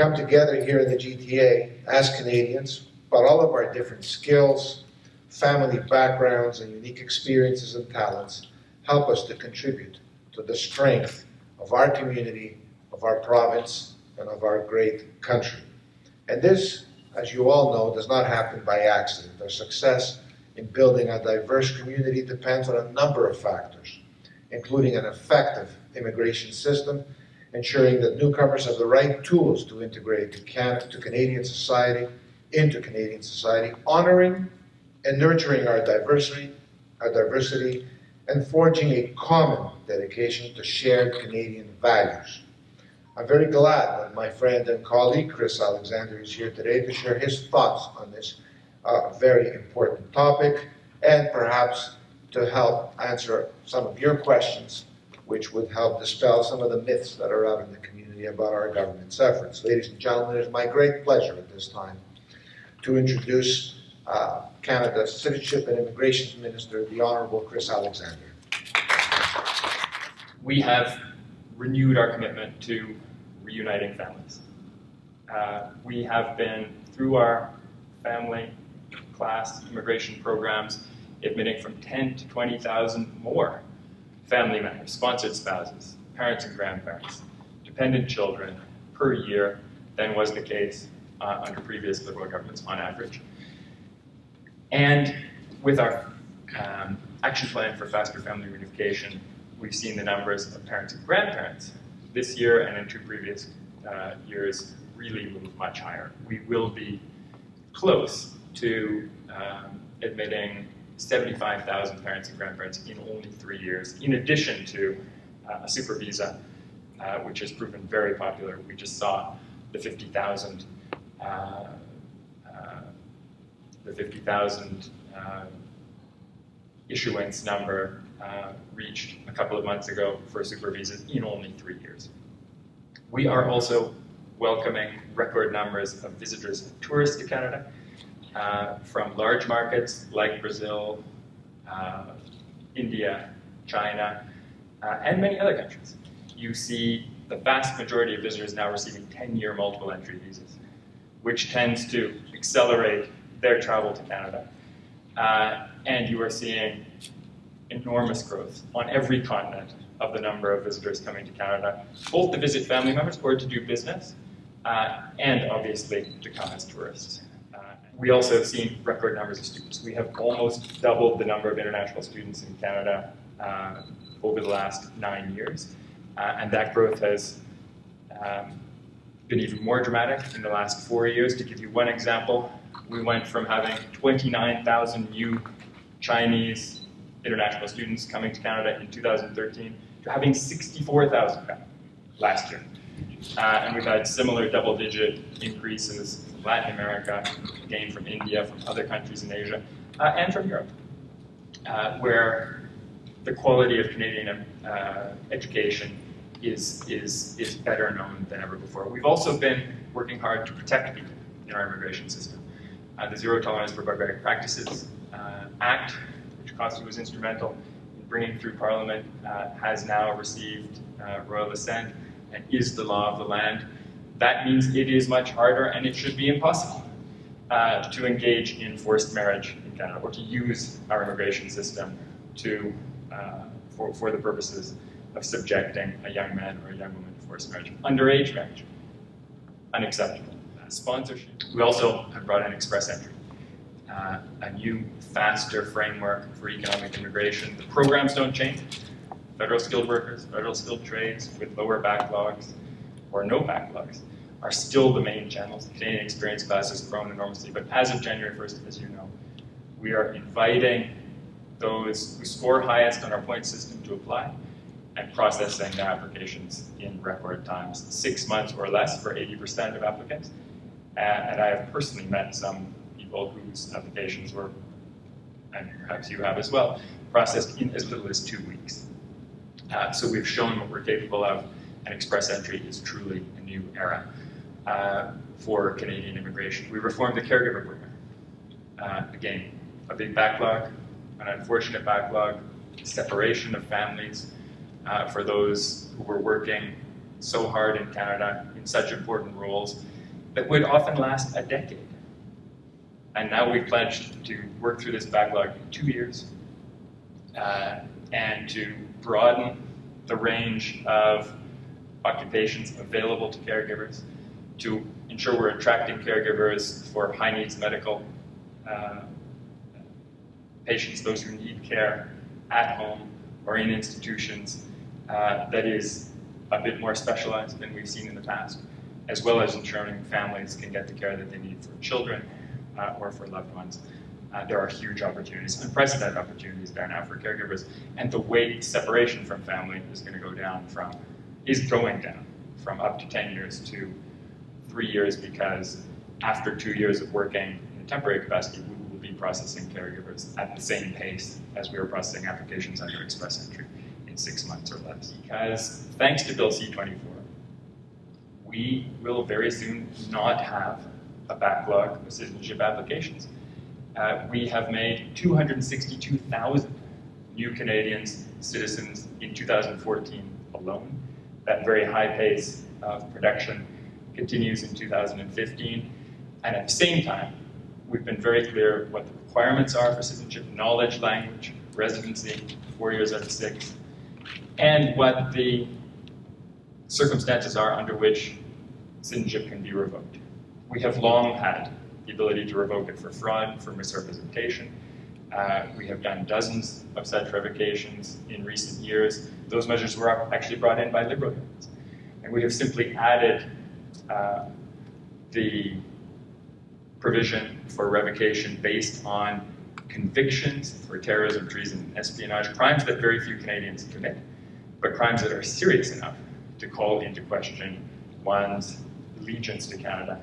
come together here in the GTA as Canadians, but all of our different skills, family backgrounds, and unique experiences and talents help us to contribute to the strength of our community, of our province, and of our great country. And this, as you all know, does not happen by accident. Our success in building a diverse community depends on a number of factors, including an effective immigration system, ensuring that newcomers have the right tools to integrate into Canadian society, honoring and nurturing our diversity, and forging a common dedication to shared Canadian values. I'm very glad that my friend and colleague, Chris Alexander, is here today to share his thoughts on this very important topic, and perhaps to help answer some of your questions, which would help dispel some of the myths that are out in the community about our government's efforts. Ladies and gentlemen, it is my great pleasure at this time to introduce Canada's Citizenship and Immigration Minister, the Honourable Chris Alexander. We have renewed our commitment to reuniting families. We have been, through our family class immigration programs, admitting from 10 to 20,000 more family members, sponsored spouses, parents and grandparents, dependent children per year than was the case under previous Liberal governments on average. And with our action plan for faster family reunification, we've seen the numbers of parents and grandparents this year and in two previous years really move much higher. We will be close to admitting 75,000 parents and grandparents in only 3 years, in addition to a super visa, which has proven very popular. We just saw the 50,000 issuance number reached a couple of months ago for super visas in only 3 years. We are also welcoming record numbers of visitors and tourists to Canada from large markets like Brazil, India, China, and many other countries. You see the vast majority of visitors now receiving 10-year multiple entry visas, which tends to accelerate their travel to Canada. And you are seeing enormous growth on every continent of the number of visitors coming to Canada, both to visit family members or to do business, and obviously to come as tourists. We also have seen record numbers of students. We have almost doubled the number of international students in Canada over the last 9 years, and that growth has been even more dramatic in the last 4 years. To give you one example, we went from having 29,000 new Chinese international students coming to Canada in 2013 to having 64,000 last year. And we've had similar double-digit increases from Latin America, again from India, from other countries in Asia, and from Europe, where the quality of Canadian education is better known than ever before. We've also been working hard to protect people in our immigration system. The Zero Tolerance for Barbaric Practices Act, which Costi was instrumental in bringing through Parliament, has now received royal assent and is the law of the land. That means it is much harder, and it should be impossible, to engage in forced marriage in Canada or to use our immigration system to, for the purposes of subjecting a young man or a young woman to forced marriage. Underage marriage, unacceptable. Sponsorship. We also have brought in express entry, a new, faster framework for economic immigration. The programs don't change. Federal skilled workers, federal skilled trades with lower backlogs or no backlogs are still the main channels. The Canadian Experience class has grown enormously, but as of January 1st, as you know, we are inviting those who score highest on our point system to apply and processing their applications in record times, 6 months or less for 80% of applicants. And I have personally met some people whose applications were, and perhaps you have as well, processed in as little as 2 weeks. So we've shown what we're capable of, and express entry is truly a new era for Canadian immigration. We reformed the caregiver program. Again, a big backlog, an unfortunate backlog, separation of families for those who were working so hard in Canada in such important roles that would often last a decade. And now we've pledged to work through this backlog in 2 years and to broaden the range of occupations available to caregivers, to ensure we're attracting caregivers for high needs medical patients, those who need care at home or in institutions that is a bit more specialized than we've seen in the past, as well as ensuring families can get the care that they need for children or for loved ones. There are huge opportunities, unprecedented opportunities there now for caregivers, and the weight separation from family is going down from up to 10 years to 3 years, because after 2 years of working in a temporary capacity, we will be processing caregivers at the same pace as we were processing applications under express entry in 6 months or less. Because thanks to Bill C-24, we will very soon not have a backlog of citizenship applications. We have made 262,000 new Canadians citizens in 2014 alone. That very high pace of production continues in 2015. And at the same time, we've been very clear what the requirements are for citizenship: knowledge, language, residency, 4 years out of 6, and what the circumstances are under which citizenship can be revoked. We have long had the ability to revoke it for fraud, for misrepresentation. We have done dozens of such revocations in recent years. Those measures were actually brought in by Liberal governments. And we have simply added the provision for revocation based on convictions for terrorism, treason, espionage, crimes that very few Canadians commit, but crimes that are serious enough to call into question one's allegiance to Canada,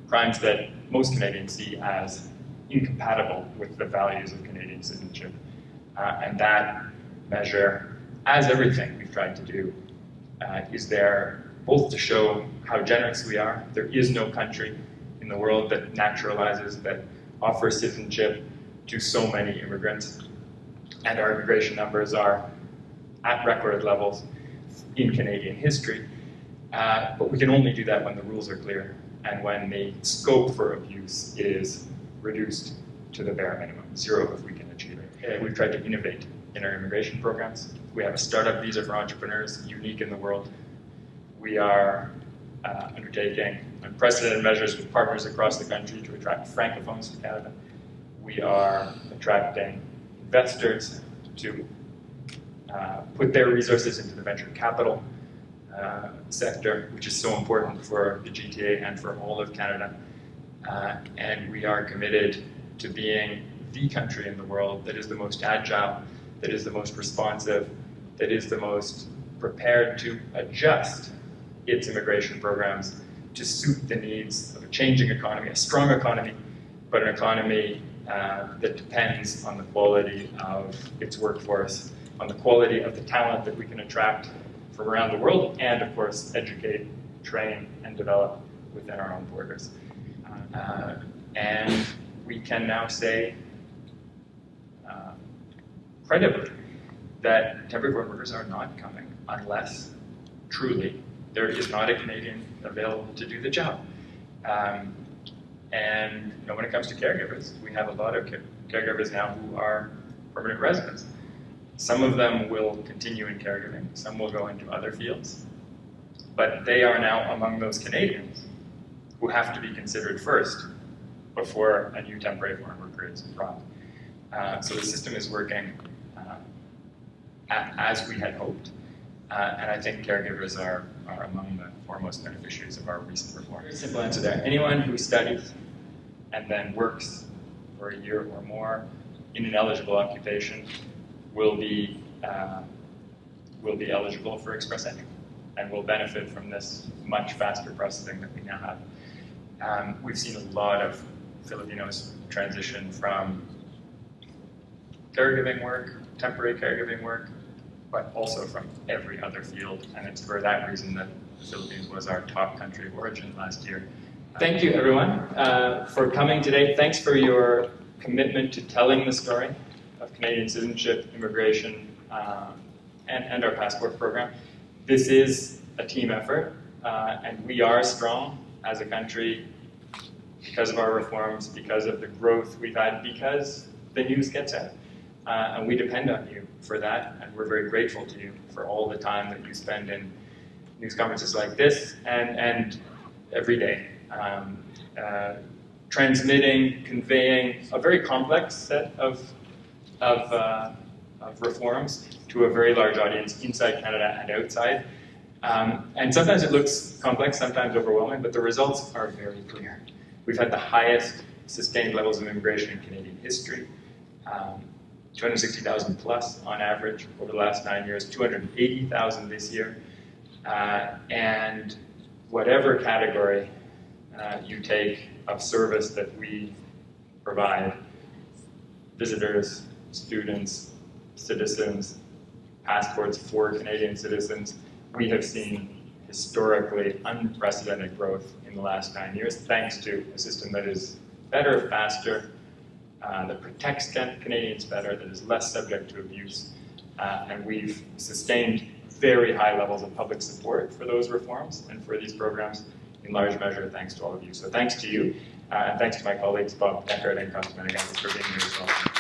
crimes that most Canadians see as incompatible with the values of Canadian citizenship. And that measure, as everything we've tried to do, is there both to show how generous we are. There is no country in the world that naturalizes, that offers citizenship to so many immigrants. And our immigration numbers are at record levels in Canadian history. But we can only do that when the rules are clear and when the scope for abuse is reduced to the bare minimum, 0 if we can achieve it. We've tried to innovate in our immigration programs. We have a startup visa for entrepreneurs, unique in the world. We are undertaking unprecedented measures with partners across the country to attract francophones to Canada. We are attracting investors to put their resources into the venture capital sector, which is so important for the GTA and for all of Canada. And we are committed to being the country in the world that is the most agile, that is the most responsive, that is the most prepared to adjust its immigration programs to suit the needs of a changing economy, a strong economy, but an economy that depends on the quality of its workforce, on the quality of the talent that we can attract from around the world, and of course, educate, train, and develop within our own borders. And we can now say credibly that temporary foreign workers are not coming unless truly there is not a Canadian available to do the job. And when it comes to caregivers, we have a lot of caregivers now who are permanent residents. Some of them will continue in caregiving, some will go into other fields, but they are now among those Canadians who have to be considered first before a new temporary foreign worker is brought. So the system is working as we had hoped, and I think caregivers are among the foremost beneficiaries of our recent reform. Very simple answer there. Anyone who studies and then works for a year or more in an eligible occupation will be eligible for express entry and will benefit from this much faster processing that we now have. We've seen a lot of Filipinos transition from caregiving work, temporary caregiving work, but also from every other field, and it's for that reason that the Philippines was our top country of origin last year. Thank you, everyone, for coming today. Thanks for your commitment to telling the story of Canadian citizenship, immigration, and our passport program. This is a team effort, and we are strong as a country because of our reforms, because of the growth we've had, because the news gets out. And we depend on you for that, and we're very grateful to you for all the time that you spend in news conferences like this and every day. Transmitting, conveying a very complex set of reforms to a very large audience inside Canada and outside. And sometimes it looks complex, sometimes overwhelming, but the results are very clear. We've had the highest sustained levels of immigration in Canadian history, 260,000 plus on average over the last 9 years, 280,000 this year. And whatever category you take of service that we provide, visitors, students, citizens, passports for Canadian citizens, we have seen historically unprecedented growth in the last 9 years, thanks to a system that is better, faster, that protects Canadians better, that is less subject to abuse, and we've sustained very high levels of public support for those reforms and for these programs, in large measure thanks to all of you. So thanks to you, and thanks to my colleagues Bob Eckert and Constantine for being here as well.